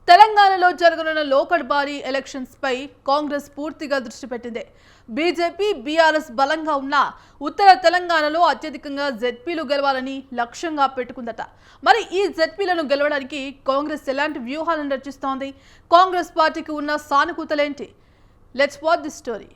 తెలంగాణలో జరగనున్న local body elections పై కాంగ్రెస్ పూర్తిగా దృష్టి పెట్టింది. బీజేపీ బీఆర్ఎస్ బలంగా ఉన్న ఉత్తర తెలంగాణలో అత్యధికంగా జెడ్పీలు గెలవాలని లక్ష్యంగా పెట్టుకుందట. మరి ఈ జెడ్పీలను గెలవడానికి కాంగ్రెస్ ఎలాంటి వ్యూహాలను రచిస్తోంది? కాంగ్రెస్ పార్టీకి ఉన్న సానుకూలతలేంటి? Let's watch this story.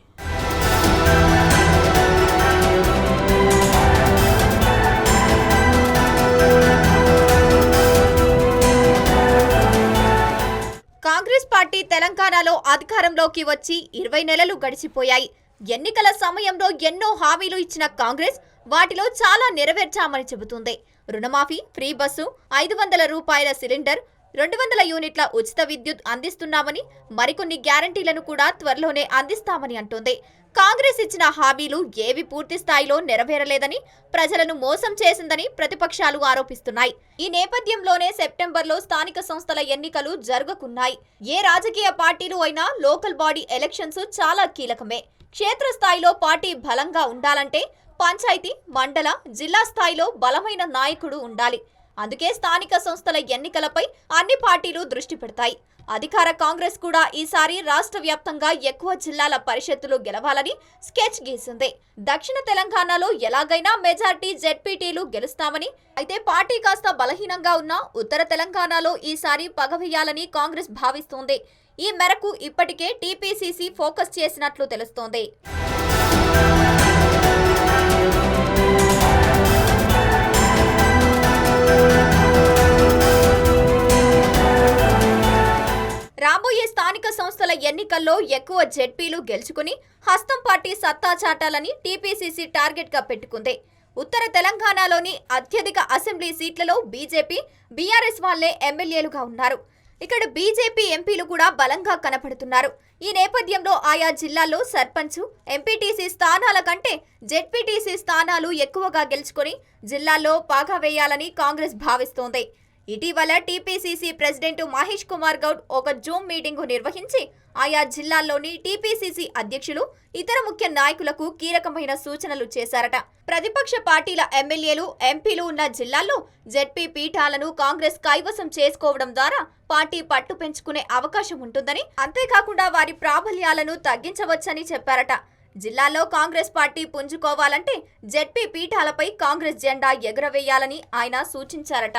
Congress party తెలంగాణలో అధికారంలోకి వచ్చి 20 నెలలు గడిచిపోయాయి. ఎన్నికల సమయంలో ఎన్నో హామీలు ఇచ్చిన కాంగ్రెస్ వాటిలో చాలా నెరవేర్చామని చెబుతుంది. రుణమాఫీ, ఫ్రీ బస్సు, 500 రూపాయల సిలిండర్, 200 యూనిట్ల ఉచిత విద్యుత్ అందిస్తున్నామని, మరికొన్ని గ్యారంటీలను కూడా త్వరలోనే అందిస్తామని అంటోంది. కాంగ్రెస్ ఇచ్చిన హామీలు ఏవి పూర్తి స్థాయిలో నెరవేరలేదని, ప్రజలను మోసం చేసిందని ప్రతిపక్షాలు ఆరోపిస్తున్నాయి. ఈ నేపథ్యంలోనే సెప్టెంబర్లో స్థానిక సంస్థల ఎన్నికలు జరగనున్నాయి. ఏ రాజకీయ పార్టీలు అయినా లోకల్ బాడీ ఎలక్షన్స్ చాలా కీలకమే. క్షేత్రస్థాయిలో పార్టీ బలంగా ఉండాలంటే పంచాయతీ, మండల, జిల్లా స్థాయిలో బలమైన నాయకుడు ఉండాలి. అందుకే స్థానిక సంస్థల ఎన్నికలపై అన్ని పార్టీలు దృష్టి పెడతాయి. అధికార కాంగ్రెస్ కూడా ఈసారి రాష్ట్ర వ్యాప్తంగా ఎక్కువ జిల్లాల పరిషత్తులు గెలవాలని స్కెచ్ గీసింది. దక్షిణ తెలంగాణలో ఎలాగైనా మెజార్టీ జెడ్పీటీలు గెలుస్తామని, అయితే పార్టీ కాస్త బలహీనంగా ఉన్న ఉత్తర తెలంగాణలో ఈసారి పగవేయాలని కాంగ్రెస్ భావిస్తోంది. ఈ మేరకు ఇప్పటికే టీపీసీసీ ఫోకస్ చేసినట్లు తెలుస్తోంది. రాబోయే స్థానిక సంస్థల ఎన్నికల్లో ఎక్కువ జెడ్పీలు గెలుచుకుని హస్తం పార్టీ సత్తా చాటాలని టీపీసీసీ టార్గెట్ గా పెట్టుకుంది. ఉత్తర తెలంగాణలోని అత్యధిక అసెంబ్లీ సీట్లలో బీజేపీ, బీఆర్ఎస్ వాళ్లే ఎమ్మెల్యేలుగా ఉన్నారు. ఇక్కడ బీజేపీ ఎంపీలు కూడా బలంగా కనపడుతున్నారు. ఈ నేపథ్యంలో ఆయా జిల్లాల్లో సర్పంచ్, ఎంపీటీసీ స్థానాల కంటే జెడ్పీటీసీ స్థానాలు ఎక్కువగా గెలుచుకుని జిల్లాల్లో పాగా వేయాలని కాంగ్రెస్ భావిస్తోంది. ఇటీవల టీపీసీసీ ప్రెసిడెంట్ మహేష్ కుమార్ గౌడ్ ఒక జూమ్ మీటింగు నిర్వహించి ఆయా జిల్లాల్లోని టీపీసీసీ అధ్యక్షులు, ఇతర ముఖ్య నాయకులకు కీలకమైన సూచనలు చేశారట. ప్రతిపక్ష పార్టీల ఎమ్మెల్యేలు, ఎంపీలు ఉన్న జిల్లాల్లో జెడ్పీ పీఠాలను కాంగ్రెస్ కైవసం చేసుకోవడం ద్వారా పార్టీ పట్టు పెంచుకునే అవకాశం ఉంటుందని, అంతేకాకుండా వారి ప్రాబల్యాలను తగ్గించవచ్చని చెప్పారట. జిల్లాలో కాంగ్రెస్ పార్టీ పుంజుకోవాలంటే జెడ్పీ పీఠాలపై కాంగ్రెస్ జెండా ఎగురవేయాలని ఆయన సూచించారట.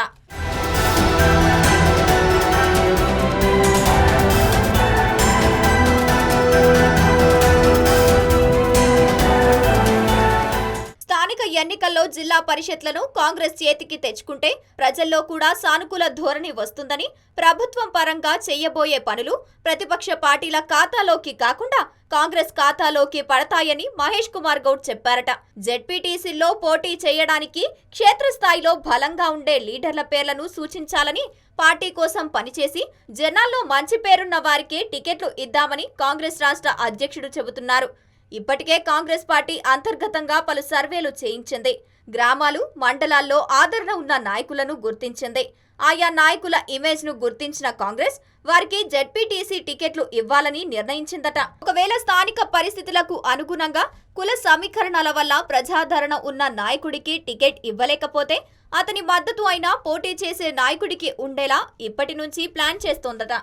స్థానిక ఎన్నికల్లో జిల్లా పరిషత్లను కాంగ్రెస్ చేతికి తెచ్చుకుంటే ప్రజల్లో కూడా సానుకూల ధోరణి వస్తుందని, ప్రభుత్వం పరంగా చేయబోయే పనులు ప్రతిపక్ష పార్టీల ఖాతాలోకి కాకుండా కాంగ్రెస్ ఖాతాలోకి పడతాయని మహేష్ కుమార్ గౌడ్ చెప్పారట. జెడ్పీటీసీల్లో పోటీ చేయడానికి క్షేత్రస్థాయిలో బలంగా ఉండే లీడర్ల పేర్లను సూచించాలని, పార్టీ కోసం పనిచేసి జనాల్లో మంచి పేరున్న వారికే టికెట్లు ఇద్దామని కాంగ్రెస్ రాష్ట్ర అధ్యక్షుడు చెబుతున్నారు. ఇప్పటికే కాంగ్రెస్ పార్టీ అంతర్గతంగా పలు సర్వేలు చేయించింది. గ్రామాలు, మండలాల్లో ఆదరణ ఉన్న నాయకులను గుర్తించింది. ఆయా నాయకుల ఇమేజ్ ను గుర్తించిన కాంగ్రెస్ వారికి జెడ్పీటీసీ టికెట్లు ఇవ్వాలని నిర్ణయించిందట. ఒకవేళ స్థానిక పరిస్థితులకు అనుగుణంగా కుల సమీకరణల వల్ల ప్రజాదరణ ఉన్న నాయకుడికి టికెట్ ఇవ్వలేకపోతే అతని మద్దతు అయినా పోటీ చేసే నాయకుడికి ఉండేలా ఇప్పటి నుంచి ప్లాన్ చేస్తోందట.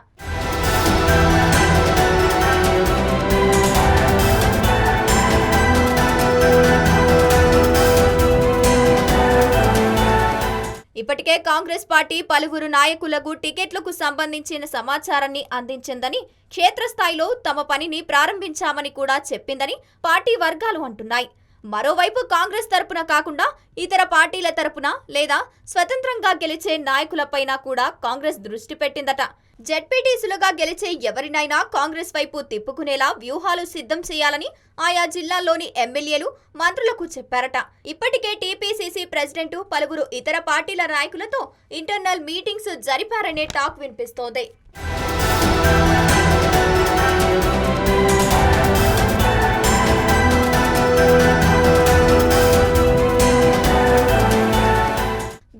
ఇప్పటికే కాంగ్రెస్ పార్టీ పలువురు నాయకులకు టికెట్లకు సంబంధించిన సమాచారాన్ని అందించిందని, క్షేత్రస్థాయిలో తమ పనిని ప్రారంభించామని కూడా చెప్పిందని పార్టీ వర్గాలు అంటున్నాయి. మరోవైపు కాంగ్రెస్ తరపున కాకుండా ఇతర పార్టీల తరపున లేదా స్వతంత్రంగా గెలిచే నాయకులపైన కూడా కాంగ్రెస్ దృష్టి పెట్టిందట. జెడ్పీటీసీలుగా గెలిచే ఎవరినైనా కాంగ్రెస్ వైపు తిప్పుకునేలా వ్యూహాలు సిద్ధం చేయాలని ఆయా జిల్లాల్లోని ఎమ్మెల్యేలు, మంత్రులకు చెప్పారట. ఇప్పటికే టీపీసీసీ ప్రెసిడెంట్ పలువురు ఇతర పార్టీల నాయకులతో ఇంటర్నల్ మీటింగ్స్ జరిపారనే టాక్ వినిపిస్తోంది.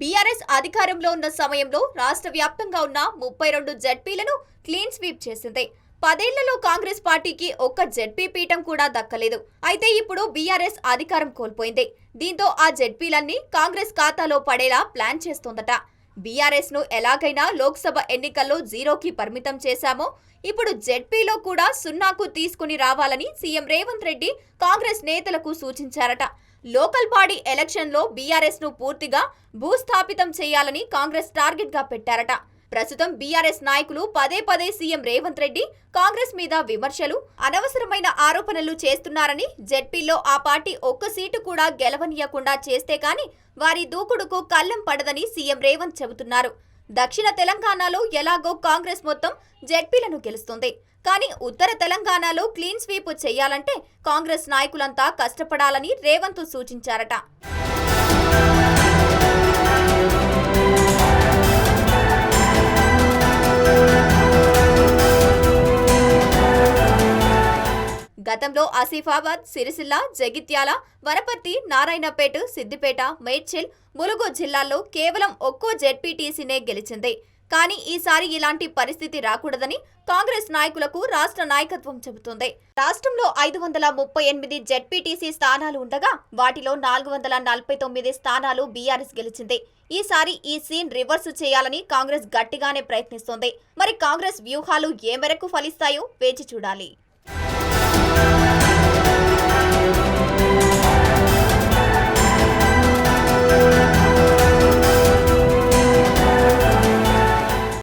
బీఆర్ఎస్ అధికారంలో ఉన్న సమయంలో రాష్ట్ర వ్యాప్తంగా ఉన్న 32 జెడ్పీలను క్లీన్ స్వీప్ చేసింది. 10 ఏళ్లలో కాంగ్రెస్ పార్టీకి ఒక్క జెడ్పీ పీఠం కూడా దక్కలేదు. అయితే ఇప్పుడు బీఆర్ఎస్ అధికారం కోల్పోయింది. దీంతో ఆ జెడ్పీలన్నీ కాంగ్రెస్ ఖాతాలో పడేలా ప్లాన్ చేస్తోందట. బీఆర్ఎస్ ను ఎలాగైనా లోక్సభ ఎన్నికల్లో జీరోకి పరిమితం చేశామో ఇప్పుడు జెడ్పీలో కూడా సున్నాకు తీసుకుని రావాలని సీఎం రేవంత్ రెడ్డి కాంగ్రెస్ నేతలకు సూచించారట. లోకల్ బాడీ ఎలక్షన్ లో బీఆర్ఎస్ ను పూర్తిగా భూస్థాపితం చేయాలని కాంగ్రెస్ టార్గెట్ గా పెట్టారట. ప్రస్తుతం బీఆర్ఎస్ నాయకులు పదే పదే సీఎం రేవంత్ రెడ్డి కాంగ్రెస్ మీద విమర్శలు, అనవసరమైన ఆరోపణలు చేస్తున్నారని, జెడ్పీలో ఆ పార్టీ ఒక్క సీటు కూడా గెలవనీయకుండా చేస్తే కానీ వారి దూకుడుకు కళ్ళెం పడదని సీఎం రేవంత్ చెబుతున్నారు. దక్షిణ తెలంగాణలో ఎలాగో కాంగ్రెస్ మొత్తం జెడ్పీలను గెలుస్తుంది. కానీ ఉత్తర తెలంగాణలో క్లీన్ స్వీప్ చేయాలంటే కాంగ్రెస్ నాయకులంతా కష్టపడాలని రేవంత్ సూచించారట. గతంలో ఆసిఫాబాద్, సిరిసిల్ల, జగిత్యాల, వనపర్తి, నారాయణపేట, సిద్దిపేట, మేడ్చల్, ములుగు జిల్లాల్లో కేవలం ఒక్కో జెడ్పీటీసీనే గెలిచింది. కానీ ఈసారి ఇలాంటి పరిస్థితి రాకూడదని కాంగ్రెస్ నాయకులకు రాష్ట్ర నాయకత్వం చెబుతోంది. రాష్ట్రంలో 538 జెడ్పీటీసీ స్థానాలు ఉండగా వాటిలో 449 స్థానాలు బీఆర్ఎస్ గెలిచింది. ఈసారి ఈ సీన్ రివర్స్ చేయాలని కాంగ్రెస్ గట్టిగానే ప్రయత్నిస్తోంది. మరి కాంగ్రెస్ వ్యూహాలు ఏ మేరకు ఫలిస్తాయో వేచి చూడాలి.